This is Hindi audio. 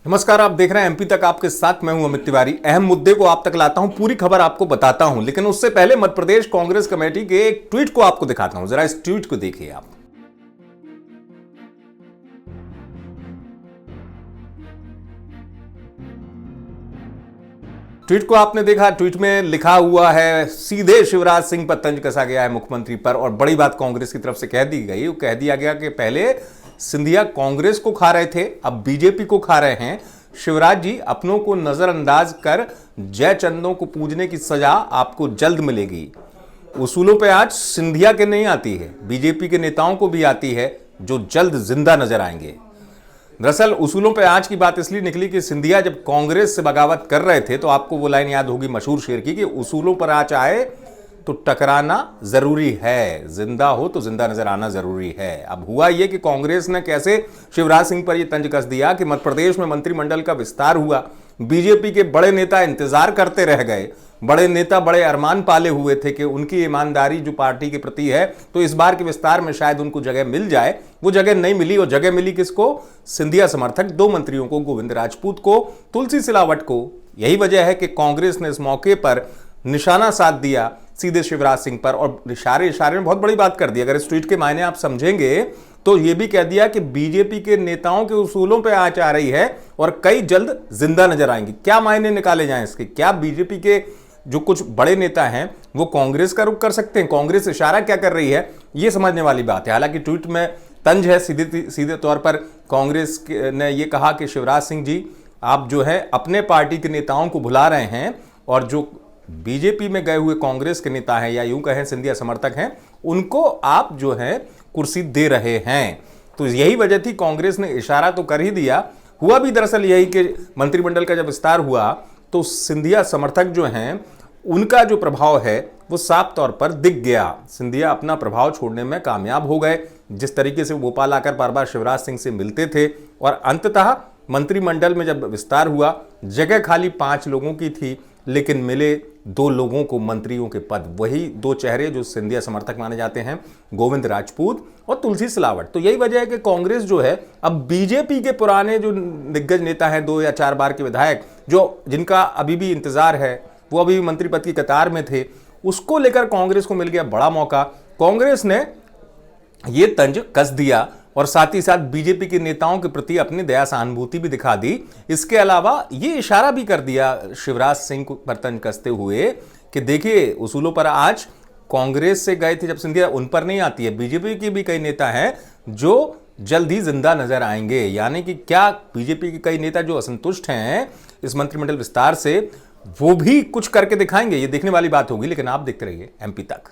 नमस्कार, आप देख रहे हैं एमपी तक। आपके साथ मैं हूं अमित तिवारी। अहम मुद्दे को आप तक लाता हूं, पूरी खबर आपको बताता हूं, लेकिन उससे पहले मध्य प्रदेश कांग्रेस कमेटी के एक ट्वीट को आपको दिखाता हूं। जरा इस ट्वीट को देखिए आप। ट्वीट को आपने देखा। ट्वीट में लिखा हुआ है, सीधे शिवराज सिंह पर तंज कसा गया है मुख्यमंत्री पर। और बड़ी बात कांग्रेस की तरफ से कह दी गई, वो कह दिया गया कि पहले सिंधिया कांग्रेस को खा रहे थे, अब बीजेपी को खा रहे हैं। शिवराज जी, अपनों को नजरअंदाज कर जयचंदों को पूजने की सजा आपको जल्द मिलेगी। उसूलों पे आज सिंधिया के नहीं आती है, बीजेपी के नेताओं को भी आती है, जो जल्द जिंदा नजर आएंगे। दरअसल उसूलों पे आज की बात इसलिए निकली कि सिंधिया जब कांग्रेस से बगावत कर रहे थे तो आपको वो लाइन याद होगी मशहूर शेर की कि उसूलों पर आँच आए तो टकराना जरूरी है, जिंदा हो तो जिंदा नजर आना जरूरी है। अब हुआ यह कि कांग्रेस ने कैसे शिवराज सिंह पर यह तंज कस दिया कि मध्य प्रदेश में मंत्रिमंडल का विस्तार हुआ, बीजेपी के बड़े नेता इंतजार करते रह गए। बड़े नेता बड़े अरमान पाले हुए थे कि उनकी ईमानदारी जो पार्टी के प्रति है तो इस बार के विस्तार में शायद उनको जगह मिल जाए। वो जगह नहीं मिली, और जगह मिली किसको? सिंधिया समर्थक दो मंत्रियों को, गोविंद राजपूत को, तुलसी सिलावट को। यही वजह है कि कांग्रेस ने इस मौके पर निशाना साध दिया सीधे शिवराज सिंह पर, और इशारे में बहुत बड़ी बात कर दी। अगर इस ट्वीट के मायने आप समझेंगे तो यह भी कह दिया कि बीजेपी के नेताओं के उसूलों पे आंच आ रही है और कई जल्द जिंदा नजर आएंगे। क्या मायने निकाले जाएं इसके? क्या बीजेपी के जो कुछ बड़े नेता हैं वो कांग्रेस का रुख कर सकते हैं? कांग्रेस इशारा क्या कर रही है, यह समझने वाली बात है। हालांकि ट्वीट में तंज है, सीधे तौर पर कांग्रेस ने यह कहा कि शिवराज सिंह जी, आप जो है अपने पार्टी के नेताओं को भुला रहे हैं, और जो बीजेपी में गए हुए कांग्रेस के नेता हैं, या यूं कहें सिंधिया समर्थक हैं, उनको आप जो है कुर्सी दे रहे हैं। तो यही वजह थी, कांग्रेस ने इशारा तो कर ही दिया। हुआ भी दरअसल यही कि मंत्रिमंडल का जब विस्तार हुआ तो सिंधिया समर्थक जो हैं उनका जो प्रभाव है वो साफ तौर पर दिख गया। सिंधिया अपना प्रभाव छोड़ने में कामयाब हो गए। जिस तरीके से भोपाल आकर बार बार शिवराज सिंह से मिलते थे, और अंततः मंत्रिमंडल में जब विस्तार हुआ, जगह खाली 5 लोगों की थी, लेकिन मिले 2 लोगों को मंत्रियों के पद। वही 2 चेहरे जो सिंधिया समर्थक माने जाते हैं, गोविंद राजपूत और तुलसी सिलावट। तो यही वजह है कि कांग्रेस जो है अब बीजेपी के पुराने जो दिग्गज नेता हैं, 2 या 4 बार के विधायक, जो जिनका अभी भी इंतजार है, वो अभी मंत्री पद की कतार में थे, उसको लेकर कांग्रेस को मिल गया बड़ा मौका। कांग्रेस ने ये तंज कस दिया और साथ ही साथ बीजेपी के नेताओं के प्रति अपनी दया सहानुभूति भी दिखा दी। इसके अलावा ये इशारा भी कर दिया शिवराज सिंह पर तंज कसते हुए कि देखिए, उसूलों पर आज कांग्रेस से गए थे जब सिंधिया, उन पर नहीं आती है। बीजेपी के भी कई नेता हैं जो जल्द ही जिंदा नजर आएंगे। यानी कि क्या बीजेपी के कई नेता जो असंतुष्ट हैं इस मंत्रिमंडल विस्तार से, वो भी कुछ करके दिखाएंगे? ये देखने वाली बात होगी। लेकिन आप देखते रहिए एमपी तक।